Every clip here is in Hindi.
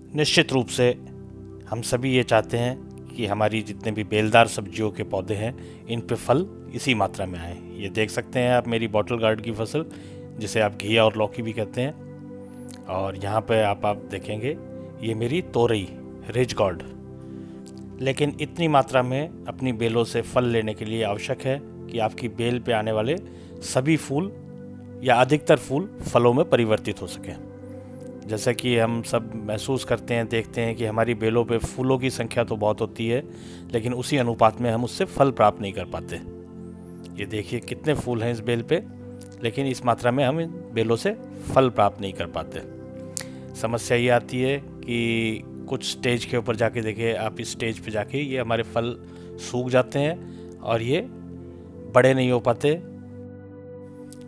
निश्चित रूप से हम सभी ये चाहते हैं कि हमारी जितने भी बेलदार सब्जियों के पौधे हैं इन पे फल इसी मात्रा में आए। ये देख सकते हैं आप मेरी बॉटल गार्ड की फसल, जिसे आप घिया और लौकी भी कहते हैं। और यहाँ पे आप देखेंगे ये मेरी तोरई रिज गॉर्ड। लेकिन इतनी मात्रा में अपनी बेलों से फल लेने के लिए आवश्यक है कि आपकी बेल पे आने वाले सभी फूल या अधिकतर फूल फलों में परिवर्तित हो सकें। जैसा कि हम सब महसूस करते हैं, देखते हैं कि हमारी बेलों पे फूलों की संख्या तो बहुत होती है, लेकिन उसी अनुपात में हम उससे फल प्राप्त नहीं कर पाते। ये देखिए कितने फूल हैं इस बेल पे, लेकिन इस मात्रा में हम इन बेलों से फल प्राप्त नहीं कर पाते। समस्या ये आती है कि कुछ स्टेज के ऊपर जाके देखिए आप, इस स्टेज पे जाके ये हमारे फल सूख जाते हैं और ये बड़े नहीं हो पाते।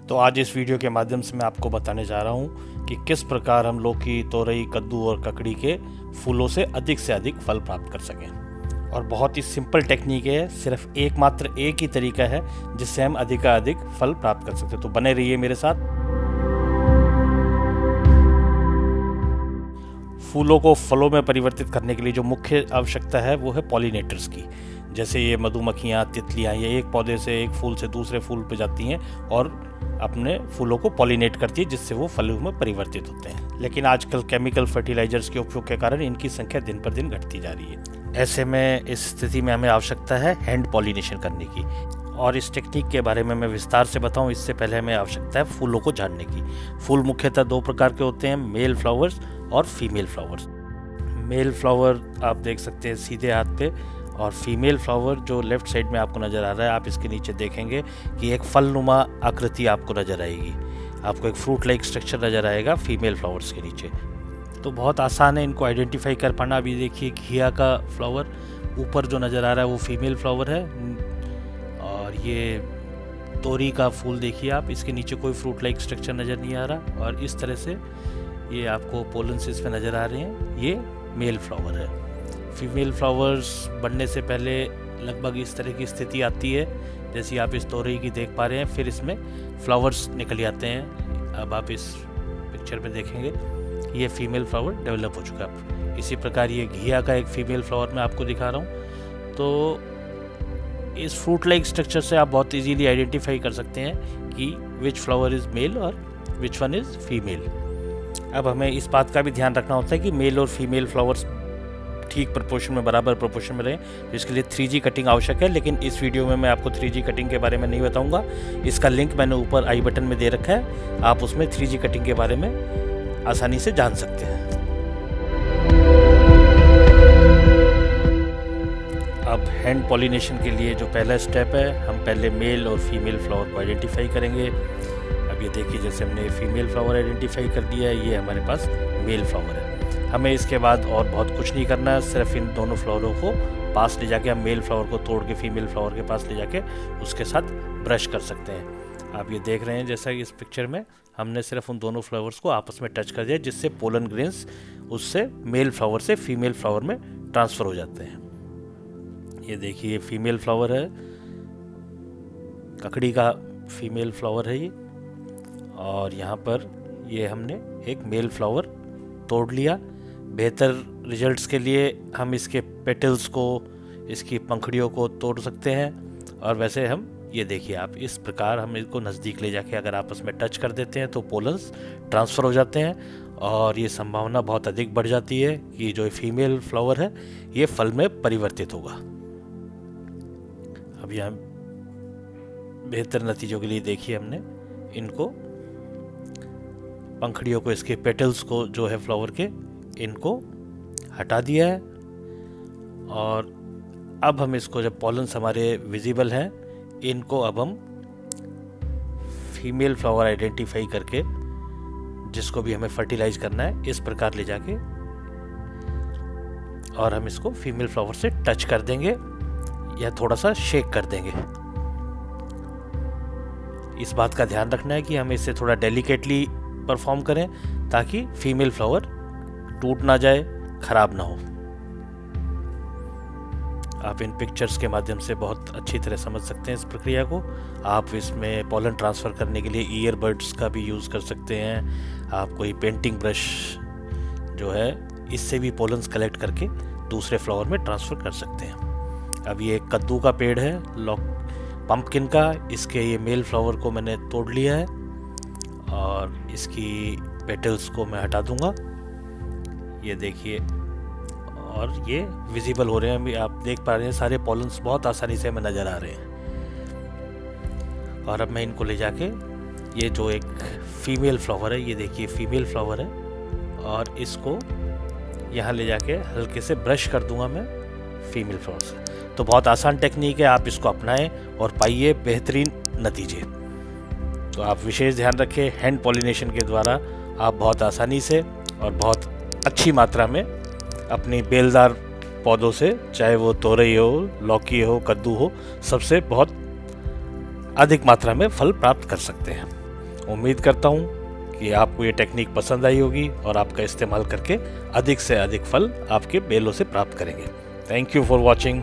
तो आज इस वीडियो के माध्यम से मैं आपको बताने जा रहा हूँ कि किस प्रकार हम लौकी, तोरई, कद्दू और ककड़ी के फूलों से अधिक फल प्राप्त कर सकें। और बहुत ही सिंपल टेक्निक है, सिर्फ एकमात्र एक ही तरीका है जिससे हम अधिक फल प्राप्त कर सकते हैं। तो बने रहिए मेरे साथ। फूलों को फलों में परिवर्तित करने के लिए जो मुख्य आवश्यकता है वो है पॉलिनेटर्स की। जैसे ये मधुमक्खियाँ, तितलियाँ, ये एक पौधे से, एक फूल से दूसरे फूल पे जाती हैं और अपने फूलों को पॉलिनेट करती है, जिससे वो फलों में परिवर्तित होते हैं। लेकिन आजकल केमिकल फर्टिलाइजर्स के उपयोग के कारण इनकी संख्या दिन पर दिन घटती जा रही है। ऐसे में इस स्थिति में हमें आवश्यकता है हैंड पॉलिनेशन करने की। और इस टेक्निक के बारे में मैं विस्तार से बताऊं, इससे पहले हमें आवश्यकता है फूलों को जानने की। फूल मुख्यतः दो प्रकार के होते हैं, मेल फ्लावर्स और फीमेल फ्लावर्स। मेल फ्लावर आप देख सकते हैं सीधे हाथ पे, और फीमेल फ्लावर जो लेफ्ट साइड में आपको नज़र आ रहा है, आप इसके नीचे देखेंगे कि एक फलनुमा आकृति आपको नज़र आएगी। आपको एक फ्रूट लाइक स्ट्रक्चर नज़र आएगा फीमेल फ्लावर्स के नीचे। तो बहुत आसान है इनको आइडेंटिफाई कर पाना। अभी देखिए घिया का फ्लावर ऊपर जो नज़र आ रहा है वो फीमेल फ्लावर है, और ये तोरी का फूल देखिए आप, इसके नीचे कोई फ्रूट लाइक स्ट्रक्चर नज़र नहीं आ रहा, और इस तरह से ये आपको पोलन्स इसमें नज़र आ रहे हैं, ये मेल फ्लावर है। फीमेल फ्लावर्स बनने से पहले लगभग इस तरह की स्थिति आती है जैसी आप इस तोरई की देख पा रहे हैं, फिर इसमें फ्लावर्स निकल आते हैं। अब आप इस पिक्चर पे देखेंगे ये फीमेल फ्लावर डेवलप हो चुका है। इसी प्रकार ये घिया का एक फीमेल फ्लावर मैं आपको दिखा रहा हूँ। तो इस फ्रूट लाइक स्ट्रक्चर से आप बहुत इजीली आइडेंटिफाई कर सकते हैं कि विच फ्लावर इज़ मेल और विच वन इज़ फीमेल। अब हमें इस बात का भी ध्यान रखना होता है कि मेल और फीमेल फ्लावर्स ठीक प्रोपोर्शन में, बराबर प्रोपोर्शन में रहें। इसके लिए 3G कटिंग आवश्यक है, लेकिन इस वीडियो में मैं आपको 3G कटिंग के बारे में नहीं बताऊंगा। इसका लिंक मैंने ऊपर आई बटन में दे रखा है, आप उसमें 3G कटिंग के बारे में आसानी से जान सकते हैं। अब हैंड पॉलिनेशन के लिए जो पहला स्टेप है, हम पहले मेल और फीमेल फ्लावर को आइडेंटिफाई करेंगे। अब ये देखिए जैसे हमने फीमेल फ्लावर आइडेंटिफाई कर दिया है, ये हमारे पास मेल फ्लावर है। हमें इसके बाद और बहुत कुछ नहीं करना है, सिर्फ इन दोनों फ्लावरों को पास ले जाके हम मेल फ्लावर को तोड़ के फीमेल फ्लावर के पास ले जाके उसके साथ ब्रश कर सकते हैं। आप ये देख रहे हैं जैसा कि इस पिक्चर में हमने सिर्फ उन दोनों फ्लावर्स को आपस में टच कर दिया, जिससे पोलन ग्रेन्स उससे मेल फ्लावर से फीमेल फ्लावर में ट्रांसफ़र हो जाते हैं। ये देखिए फीमेल फ्लावर है, ककड़ी का फीमेल फ्लावर है ये, और यहाँ पर ये हमने एक मेल फ्लावर तोड़ लिया। बेहतर रिजल्ट्स के लिए हम इसके पेटल्स को, इसकी पंखुड़ियों को तोड़ सकते हैं। और वैसे हम ये देखिए आप, इस प्रकार हम इसको नज़दीक ले जाके अगर आपस में टच कर देते हैं तो पोलन्स ट्रांसफ़र हो जाते हैं, और ये संभावना बहुत अधिक बढ़ जाती है कि जो फीमेल फ्लावर है ये फल में परिवर्तित होगा। अब यहाँ बेहतर नतीजों के लिए देखिए हमने इनको, पंखुड़ियों को, इसके पेटल्स को जो है फ्लावर के, इनको हटा दिया है। और अब हम इसको, जब पॉलन्स हमारे विजिबल हैं, इनको अब हम फीमेल फ्लावर आइडेंटिफाई करके, जिसको भी हमें फर्टिलाइज करना है, इस प्रकार ले जाके और हम इसको फीमेल फ्लावर से टच कर देंगे या थोड़ा सा शेक कर देंगे। इस बात का ध्यान रखना है कि हम इसे थोड़ा डेलिकेटली परफॉर्म करें ताकि फीमेल फ्लावर टूट ना जाए, खराब ना हो। आप इन पिक्चर्स के माध्यम से बहुत अच्छी तरह समझ सकते हैं इस प्रक्रिया को। आप इसमें पॉलन ट्रांसफ़र करने के लिए ईयरबड्स का भी यूज़ कर सकते हैं। आप कोई पेंटिंग ब्रश जो है इससे भी पोलन्स कलेक्ट करके दूसरे फ्लावर में ट्रांसफ़र कर सकते हैं। अब ये कद्दू का पेड़ है पंपकिन का, इसके ये मेल फ्लावर को मैंने तोड़ लिया है और इसकी पेटल्स को मैं हटा दूंगा। ये देखिए, और ये विजिबल हो रहे हैं, आप देख पा रहे हैं सारे पॉलन्स बहुत आसानी से हमें नज़र आ रहे हैं। और अब मैं इनको ले जाके, ये जो एक फीमेल फ्लावर है, ये देखिए फीमेल फ्लावर है, और इसको यहाँ ले जाके हल्के से ब्रश कर दूंगा मैं फीमेल फ्लावर से। तो बहुत आसान टेक्निक है, आप इसको अपनाएं और पाइए बेहतरीन नतीजे। तो आप विशेष ध्यान रखें, हैंड पॉलिनेशन के द्वारा आप बहुत आसानी से और बहुत अच्छी मात्रा में अपनी बेलदार पौधों से, चाहे वो तोरई हो, लौकी हो, कद्दू हो, सबसे बहुत अधिक मात्रा में फल प्राप्त कर सकते हैं। उम्मीद करता हूँ कि आपको ये टेक्निक पसंद आई होगी और आपका इस्तेमाल करके अधिक से अधिक फल आपके बेलों से प्राप्त करेंगे। Thank you for watching.